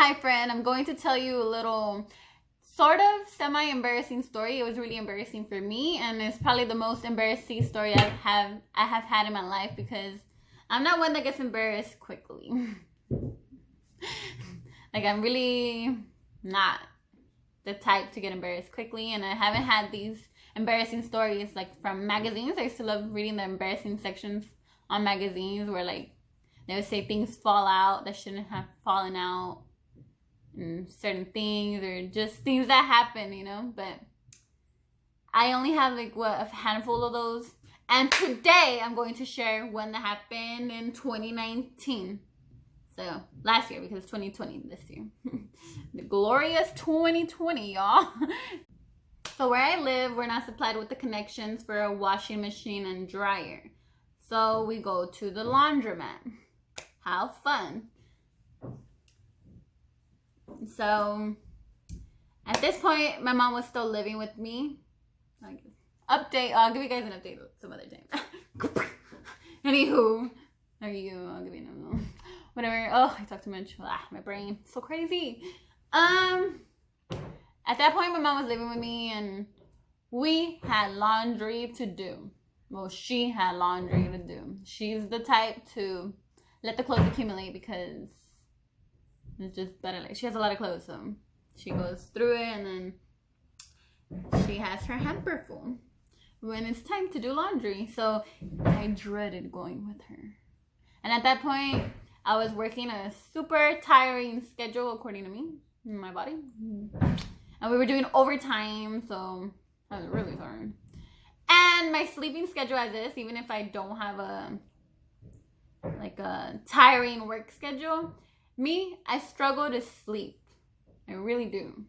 Hi friend, I'm going to tell you a little sort of semi-embarrassing story. It was really embarrassing for me, and it's probably the most embarrassing story I have had in my life because I'm not one that gets embarrassed quickly. Like, I'm really not the type to get embarrassed quickly, and I haven't had these embarrassing stories like from magazines. I used to love reading the embarrassing sections on magazines where like they would say things fall out that shouldn't have fallen out, and certain things or just things that happen, you know. But I only have like a handful of those, and today I'm going to share one that happened in 2019. So last year, because it's 2020 this year. The glorious 2020, y'all. So where I live, we're not supplied with the connections for a washing machine and dryer. So we go to the laundromat. How fun. So at this point, my mom was still living with me. Update, I'll give you guys an update some other time. Anywho, I'll give you no. Whatever. Oh, I talk too much. My brain, so crazy. At that point, my mom was living with me, and we had laundry to do. Well, she had laundry to do. She's the type to let the clothes accumulate because it's just better. Like, she has a lot of clothes, so she goes through it, and then she has her hamper full when it's time to do laundry. So I dreaded going with her. And at that point, I was working a super tiring schedule, according to me, my body. And we were doing overtime, so I was really tired. And my sleeping schedule as is, even if I don't have a tiring work schedule, I struggle to sleep. I really do.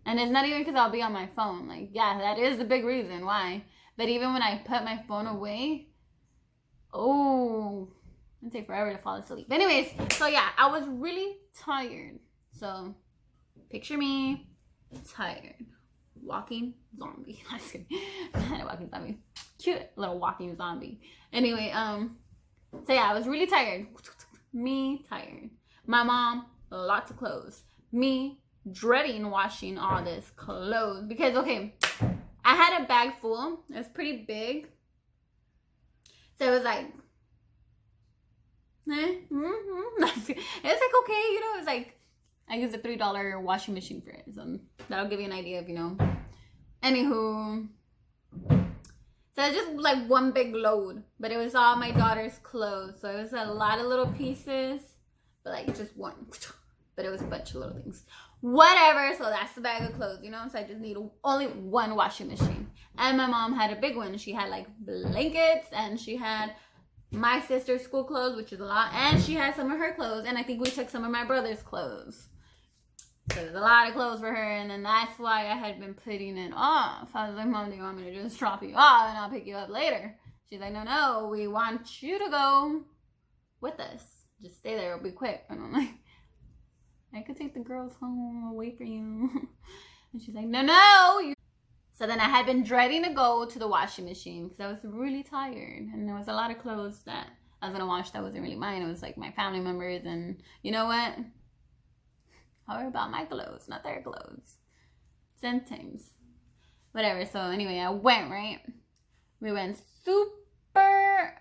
And it's not even because I'll be on my phone. Like, yeah, that is the big reason why. But even when I put my phone away, it'd take forever to fall asleep. Anyways, so yeah, I was really tired. So picture me tired. Walking zombie. I'm just kidding. Not a walking zombie. Cute little walking zombie. Anyway, so yeah, I was really tired. Me tired. My mom, lots of clothes. Me dreading washing all this clothes. Because, okay, I had a bag full. It was pretty big. So it was like, it's like, okay, you know, it's like, I used a $3 washing machine for it. So that'll give you an idea of, you know. Anywho, so it's just like one big load, but it was all my daughter's clothes. So it was a lot of little pieces, but like just one. But it was a bunch of little things. Whatever, so that's the bag of clothes, you know? So I just need only one washing machine. And my mom had a big one. She had like blankets, and she had my sister's school clothes, which is a lot, and she had some of her clothes, and I think we took some of my brother's clothes. So there's a lot of clothes for her, and then that's why I had been putting it off. I was like, Mom, do you want me to just drop you off and I'll pick you up later? She's like, no, we want you to go with us. Just stay there, it'll be quick. And I'm like, I could take the girls home away from you. And she's like, no. So then I had been dreading to go to the washing machine because I was really tired. And there was a lot of clothes that I was going to wash that wasn't really mine. It was like my family members. And you know what? How about my clothes, not their clothes? Sometimes. Whatever. So anyway, I went, right? We went super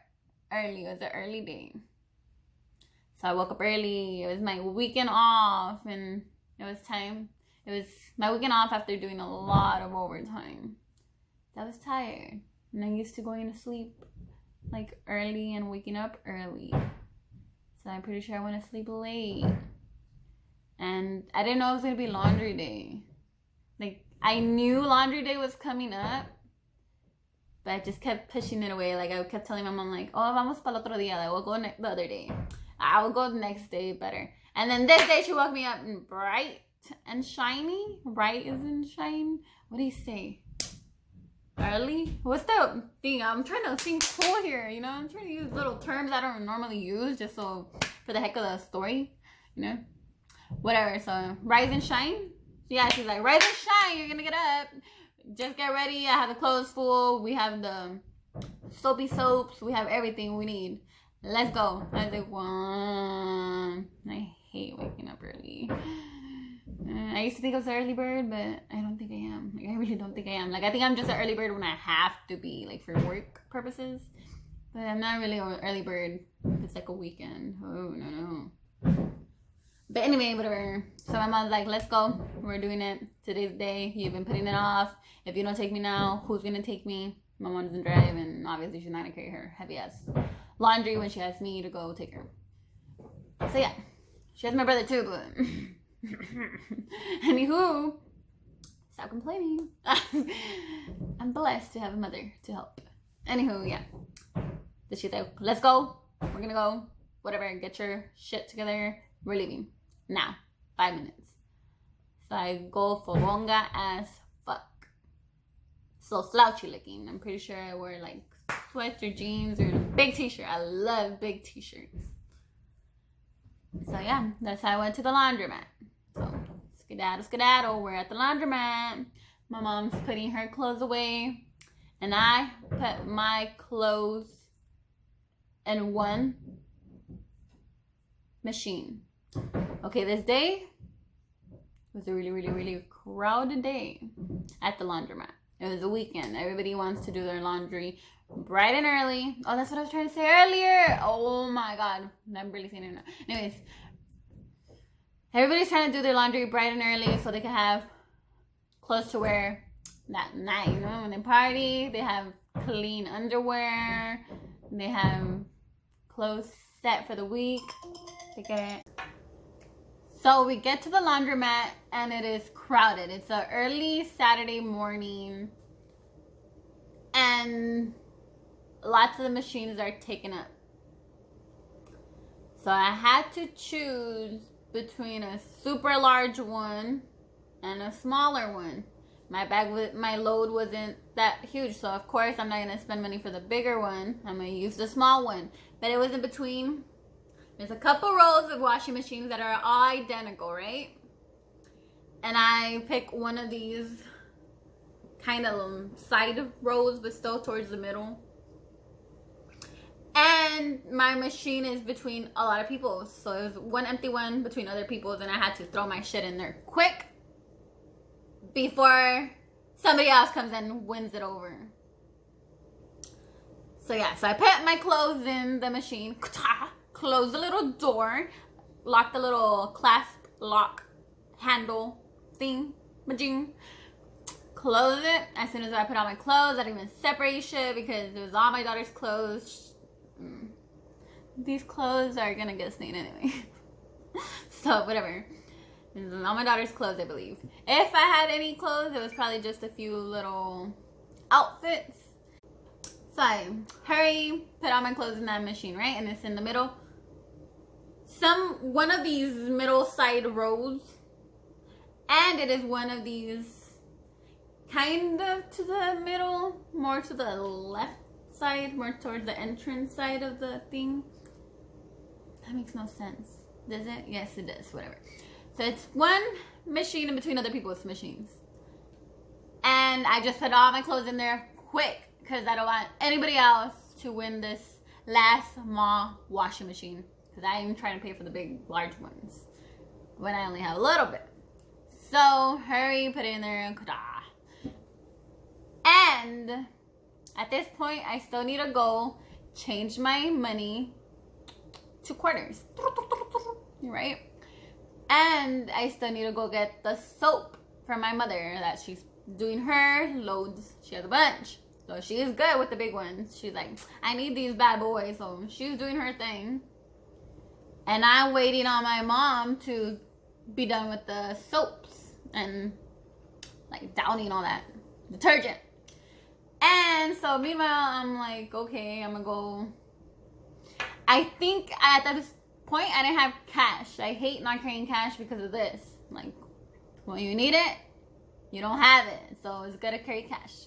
early. It was an early day. So I woke up early. It was my weekend off, and it was time. It was my weekend off after doing a lot of overtime. I was tired, and I'm used to going to sleep like early and waking up early. So I'm pretty sure I went to sleep late. And I didn't know it was going to be laundry day. Like, I knew laundry day was coming up, but I just kept pushing it away. Like, I kept telling my mom, like, vamos para el otro día. Like, we'll go the other day. I will go the next day better. And then this day she woke me up bright and shiny. Bright as in shine. What do you say? Early? What's the thing? I'm trying to think cool here, you know? I'm trying to use little terms I don't normally use just so for the heck of the story, you know? Whatever. So rise and shine. Yeah, she's like, rise and shine, you're gonna get up, just get ready. I have the clothes full, we have the soapy soaps, we have everything we need. Let's go. I was like, one. I hate waking up early. early. I used to think I was an early bird, but I don't think I am. Like, I really don't think I am. Like, I think I'm just an early bird when I have to be, like, for work purposes. But I'm not really an early bird if it's like a weekend. Oh, no. But anyway, whatever. So my mom's like, let's go. We're doing it. Today's the day. You've been putting it off. If you don't take me now, who's going to take me? My mom doesn't drive, and obviously she's not going to carry her heavy-ass laundry when she asks me to go take her. So yeah. She has my brother too, but... Anywho, stop complaining. I'm blessed to have a mother to help. Anywho, yeah. Then she's like, let's go. We're gonna go. Whatever, get your shit together. We're leaving. Now. 5 minutes. So I go foronga as fuck. So slouchy looking. I'm pretty sure I wear like sweats or jeans or a big t-shirt. I love big t-shirts. So yeah, that's how I went to the laundromat. So skedaddle, we're at the laundromat. My mom's putting her clothes away, and I put my clothes in one machine. Okay, this day was a really crowded day at the laundromat. It was a weekend. Everybody wants to do their laundry bright and early. Oh, that's what I was trying to say earlier. Oh my god, I'm really saying it now. Anyways, everybody's trying to do their laundry bright and early so they can have clothes to wear that night. You know, when they party, they have clean underwear. They have clothes set for the week. They get it. So we get to the laundromat and it is crowded. It's an early Saturday morning and lots of the machines are taken up. So I had to choose between a super large one and a smaller one. My load wasn't that huge, so of course I'm not gonna spend money for the bigger one. I'm gonna use the small one. But it was in between. There's a couple rows of washing machines that are all identical, right? And I pick one of these kind of side rows, but still towards the middle. And my machine is between a lot of people. So it was one empty one between other people's, and I had to throw my shit in there quick before somebody else comes and wins it over. So yeah, so I put my clothes in the machine, close the little door, lock the little clasp lock handle thing, close it. As soon as I put on my clothes, I didn't even separate shit because it was all my daughter's clothes. These clothes are gonna get stained anyway. So whatever. This is all my daughter's clothes, I believe. If I had any clothes, it was probably just a few little outfits. So I hurry, put all my clothes in that machine, right? And it's in the middle. One of these middle side rows, and it is one of these kind of to the middle, more to the left side, more towards the entrance side of the thing. That makes no sense, does it? Yes, it does. Whatever. So it's one machine in between other people's machines, and I just put all my clothes in there quick because I don't want anybody else to win this last small washing machine, because I am trying to pay for the big large ones when I only have a little bit. So hurry, put it in there, and at this point I still need to go change my money to quarters, right? And I still need to go get the soap for my mother that she's doing her loads. She has a bunch, so she's good with the big ones. She's like, I need these bad boys, so she's doing her thing. And I'm waiting on my mom to be done with the soaps and like downing all that detergent. And so meanwhile, I'm like, okay, I'm gonna go. I think at this point I didn't have cash. I hate not carrying cash because of this. Like, when you need it, you don't have it. So it's good to carry cash.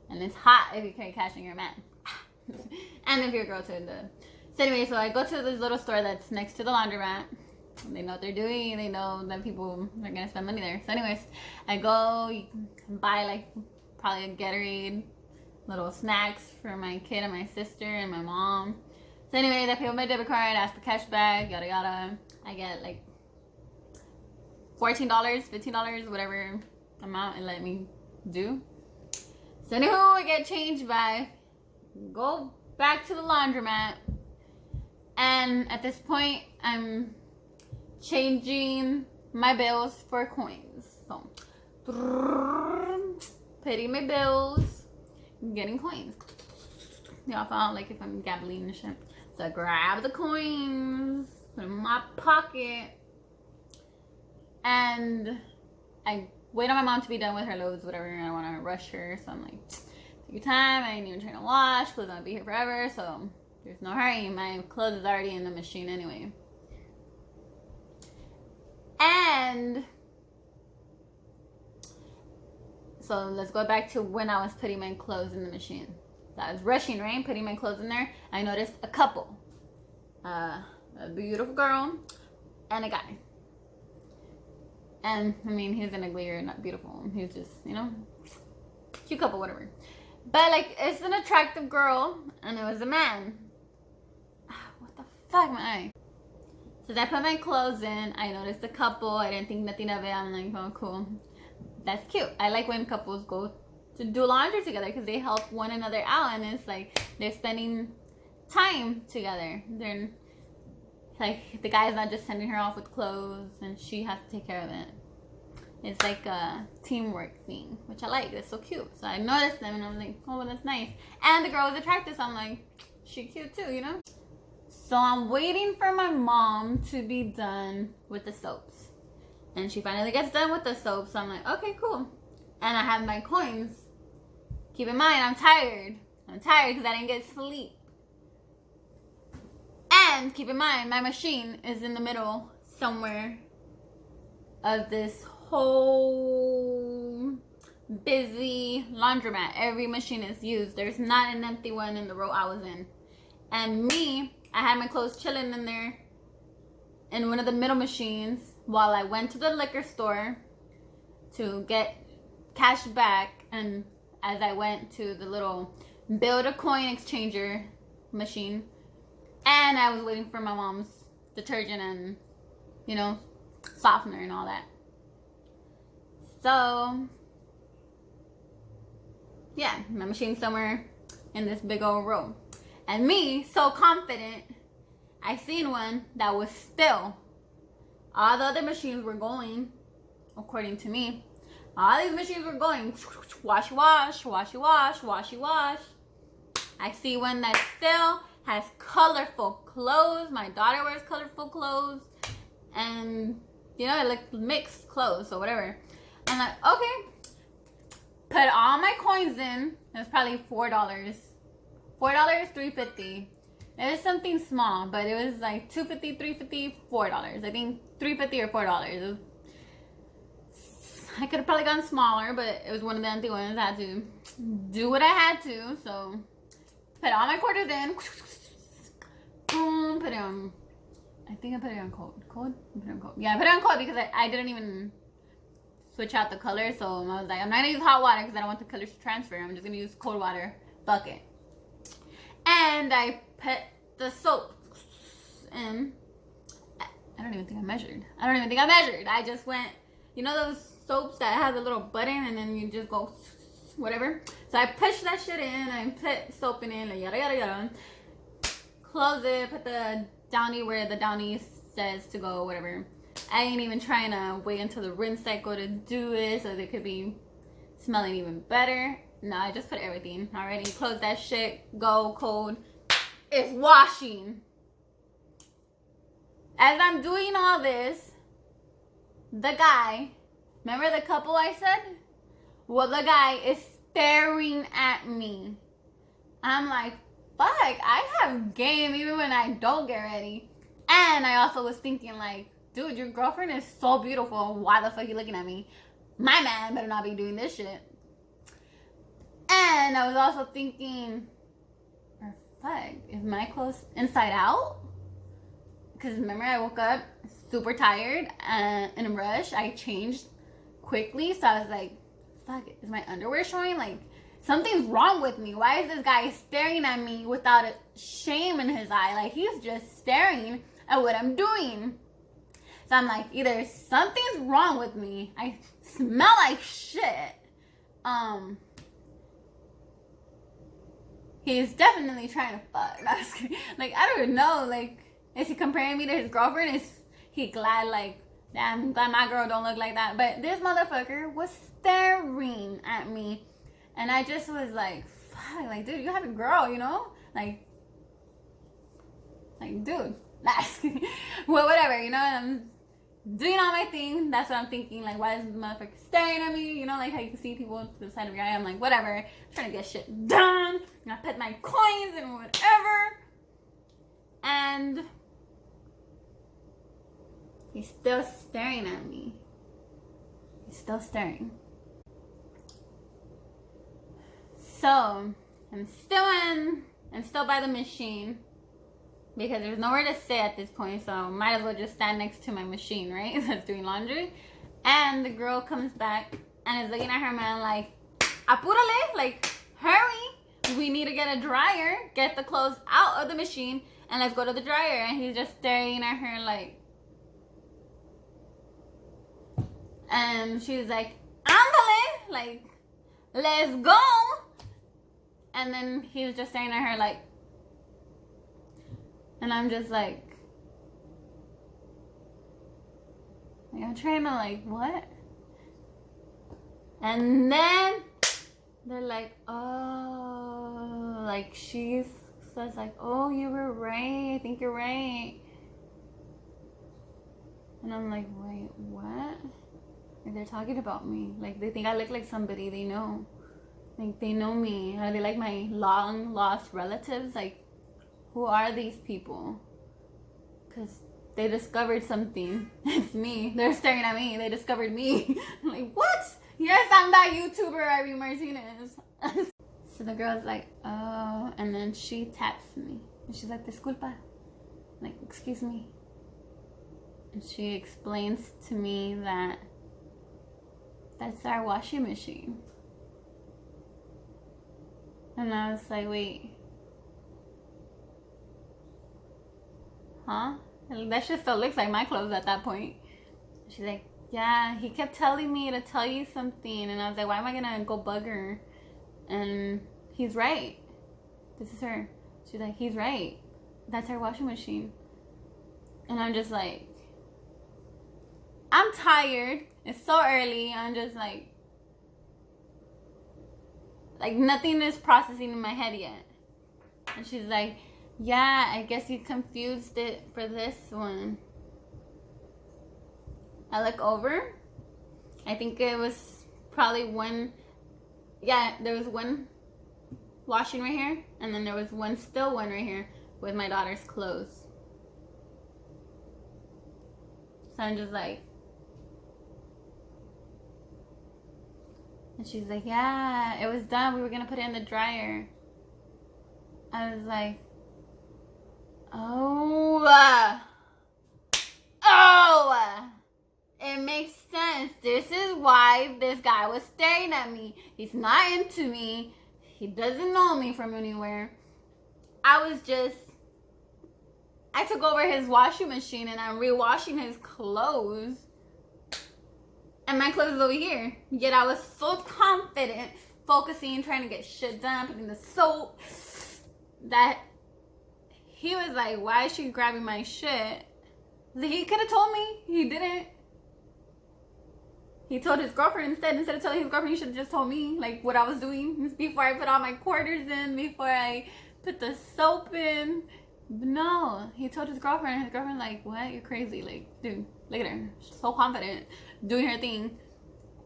And it's hot if you carry cash and you're a man. And if you're a girl too. So anyway, so I go to this little store that's next to the laundromat. They know what they're doing. They know that people are gonna spend money there. So anyways, I go buy like probably a Gatorade, little snacks for my kid and my sister and my mom. So anyways, I pay with my debit card, ask for cash back, yada yada. I get like $14, $15, whatever amount it let me do. So anywho, I get changed by, go back to the laundromat, and at this point I'm changing my bills for coins. So putting my bills, getting coins. Y'all felt like if I'm gabbling and shit. So I grab the coins, put them in my pocket, and I wait on my mom to be done with her loads, whatever. I don't want to rush her, so I'm like, take your time. I ain't even trying to wash. Clothes won't be here forever, so there's no hurry. My clothes is already in the machine anyway. And so let's go back to when I was putting my clothes in the machine. So I was rushing, right? Putting my clothes in there. I noticed a couple. A beautiful girl and a guy. And, I mean, he's an ugly or not beautiful. He's just, you know, cute couple, whatever. But, like, it's an attractive girl, and it was a man. What the fuck, my eye? So I put my clothes in. I noticed a couple. I didn't think nothing of it. I'm like, oh, cool. That's cute. I like when couples go to do laundry together because they help one another out, and it's like they're spending time together. They're like, the guy's not just sending her off with clothes and she has to take care of it. It's like a teamwork thing, which I like. It's so cute. So I noticed them and I was like, oh, that's nice. And the girl was attractive, so I'm like, she cute too, you know? So I'm waiting for my mom to be done with the soaps. And she finally gets done with the soaps, so I'm like, okay, cool. And I have my coins. Keep in mind, I'm tired. I'm tired because I didn't get sleep. And keep in mind, my machine is in the middle somewhere of this whole busy laundromat. Every machine is used. There's not an empty one in the row I was in. And me, I had my clothes chilling in there in one of the middle machines while I went to the liquor store to get cash back. And as I went to the little build a coin exchanger machine, and I was waiting for my mom's detergent and, you know, softener and all that. So, yeah, my machine's somewhere in this big old row. And me, so confident, I seen one that was still. All the other machines were going, according to me. All these machines were going, washy wash, washy wash, washy wash. I see one that still has colorful clothes. My daughter wears colorful clothes. And, you know, like mixed clothes or whatever. I'm like, okay. Put all my coins in. It was probably $4. $4, $3.50. It was something small, but it was like $2.50, $3.50, $4. I think $3.50 or $4. I could have probably gone smaller, but it was one of the empty ones. I had to do what I had to. So, put all my quarters in. Boom, put it on. I think I put it on cold. Cold? I put it on cold. Yeah, I put it on cold because I didn't even switch out the color. So I was like, I'm not going to use hot water because I don't want the colors to transfer. I'm just going to use cold water bucket. And I put the soap in. I don't even think I measured. I just went, you know those soaps that have the little button and then you just go whatever. So I pushed that shit in. I put soap in it, like yada yada yada. Close it. Put the Downy where the Downy says to go, whatever. I ain't even trying to wait until the rinse cycle to do it so they could be smelling even better. No, I just put everything already. Close that shit. Go cold. It's washing. As I'm doing all this, the guy, remember the couple I said? Well, the guy is staring at me. I'm like, fuck, I have game even when I don't get ready. And I also was thinking like, dude, your girlfriend is so beautiful. Why the fuck are you looking at me? My man better not be doing this shit. And I was also thinking, fuck, is my clothes inside out? Because remember, I woke up super tired and in a rush. I changed quickly, so I was like, fuck, is my underwear showing? Like, something's wrong with me. Why is this guy staring at me without a shame in his eye? Like, he's just staring at what I'm doing. So I'm like, either something's wrong with me, I smell like shit. He's definitely trying to fuck. No, like, I don't know. Like, is he comparing me to his girlfriend? Is he glad, like, damn, I'm glad my girl don't look like that? But this motherfucker was staring at me. And I just was like, fuck, like, dude, you have a girl, you know? Like, dude, that's, well, whatever, you know? I'm doing all my thing. That's what I'm thinking. Like, why is the motherfucker staring at me? You know, like how you can see people to the side of your eye. I'm like, whatever. I'm trying to get shit done. And I put my coins and whatever. And he's still staring at me. He's still staring. So, I'm still by the machine. Because there's nowhere to sit at this point, so might as well just stand next to my machine, right? That's doing laundry. And the girl comes back and is looking at her man like, apúrale, like, hurry. We need to get a dryer, get the clothes out of the machine, and let's go to the dryer. And he's just staring at her like, and she's like, ándale, like, let's go. And then he's just staring at her like, and I'm just like I'm trying to like, what? And then they're like, oh, like she says like, oh, you were right. I think you're right. And I'm like, wait, what? Like, they're talking about me. Like, they think I look like somebody they know. Like, they know me. Are they like my long lost relatives? Like, who are these people? Because they discovered something. It's me. They're staring at me. They discovered me. I'm like, what? Yes, I'm that YouTuber, Irene Martinez. So the girl's like, oh. And then she taps me. And she's like, disculpa. Like, excuse me. And she explains to me that that's our washing machine. And I was like, wait. Huh? That shit still looks like my clothes at that point. She's like, yeah, he kept telling me to tell you something. And I was like, why am I gonna go bug her? And he's right. This is her. She's like, he's right. That's our washing machine. And I'm just like, I'm tired. It's so early. I'm just like nothing is processing in my head yet. And she's like, yeah, I guess you confused it for this one. I look over. I think it was probably one. Yeah, there was one washing right here. And then there was one right here with my daughter's clothes. So I'm just like. And she's like, yeah, it was done. We were going to put it in the dryer. I was like, oh, it makes sense. This is why this guy was staring at me. He's not into me. He doesn't know me from anywhere. I took over his washing machine and I'm rewashing his clothes. And my clothes is over here. Yet I was so confident, focusing, trying to get shit done, putting the soap, that he was like, why is she grabbing my shit? He could have told me. He didn't. He told his girlfriend instead. Instead of telling his girlfriend, he should have just told me, like, what I was doing before I put all my quarters in, before I put the soap in. But no, he told his girlfriend. His girlfriend like, what? You're crazy. Like, dude, look at her. She's so confident, doing her thing.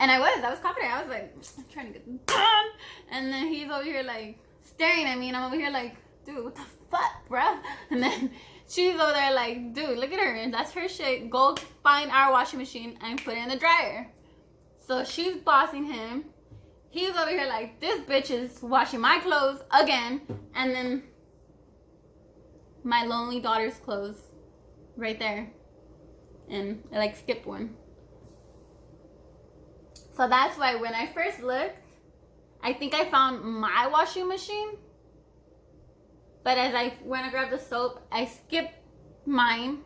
And I was confident. I was like, I'm trying to get them done. And then he's over here like staring at me, and I'm over here like, dude, what the fuck, bruh? And then she's over there like, dude, look at her. And that's her shit. Go find our washing machine and put it in the dryer. So she's bossing him. He's over here like, this bitch is washing my clothes again. And then my lonely daughter's clothes right there. And I like skipped one. So that's why when I first looked, I think I found my washing machine. But as I went to grab the soap, I skipped mine.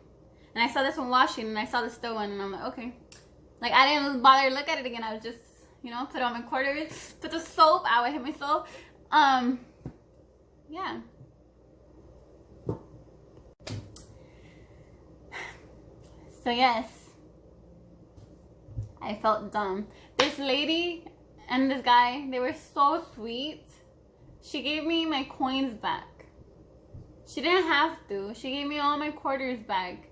And I saw this one washing, and I saw the still one, and I'm like, okay. Like, I didn't bother to look at it again. I was just, you know, put on my quarters, put the soap. I would hit my soap. Yeah. So yes, I felt dumb. This lady and this guy, they were so sweet. She gave me my coins back. She didn't have to. She gave me all my quarters back.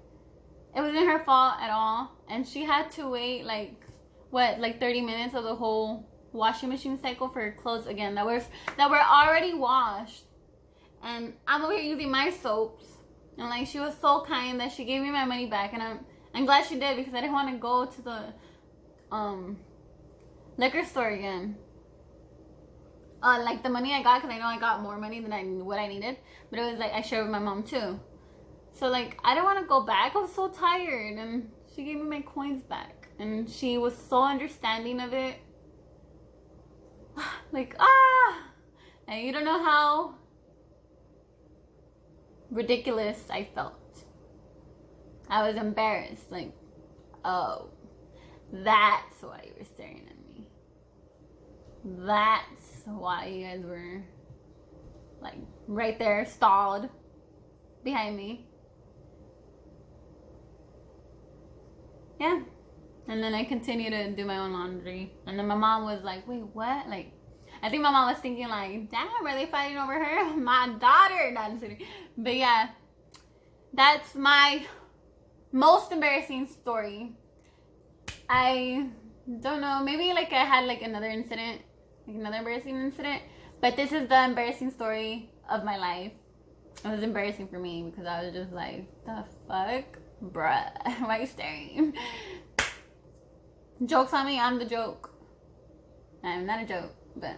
It wasn't her fault at all. And she had to wait like 30 minutes of the whole washing machine cycle for her clothes again that were already washed. And I'm over here using my soaps. And like, she was so kind that she gave me my money back, and I'm glad she did, because I didn't want to go to the liquor store again. Like the money I got, because I know I got more money than what I needed, but it was like I shared with my mom too. So like, I didn't want to go back. I was so tired, and she gave me my coins back, and she was so understanding of it. Like, and you don't know how ridiculous I felt. I was embarrassed. Like, oh, that's why you were staring at me. That's why you guys were like right there stalled behind me. Yeah. And then I continued to do my own laundry. And then my mom was like, wait, what? Like, I think my mom was thinking like, damn, are they fighting over her? My daughter. Not in the city. But yeah, that's my most embarrassing story. I don't know. Maybe like I had like another incident. Like another embarrassing incident. But this is the embarrassing story of my life. It was embarrassing for me because I was just like, the fuck? Bruh. Why are you staring? Joke's on me, I'm the joke. I'm not a joke, but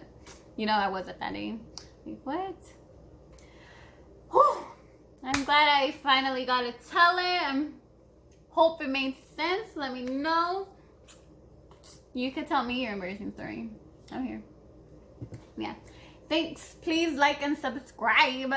you know I was at that age. Like, what? Whew. I'm glad I finally got to tell it. I hope it made sense. Let me know. You could tell me your embarrassing story. I'm here. Yeah. Thanks. Please like and subscribe.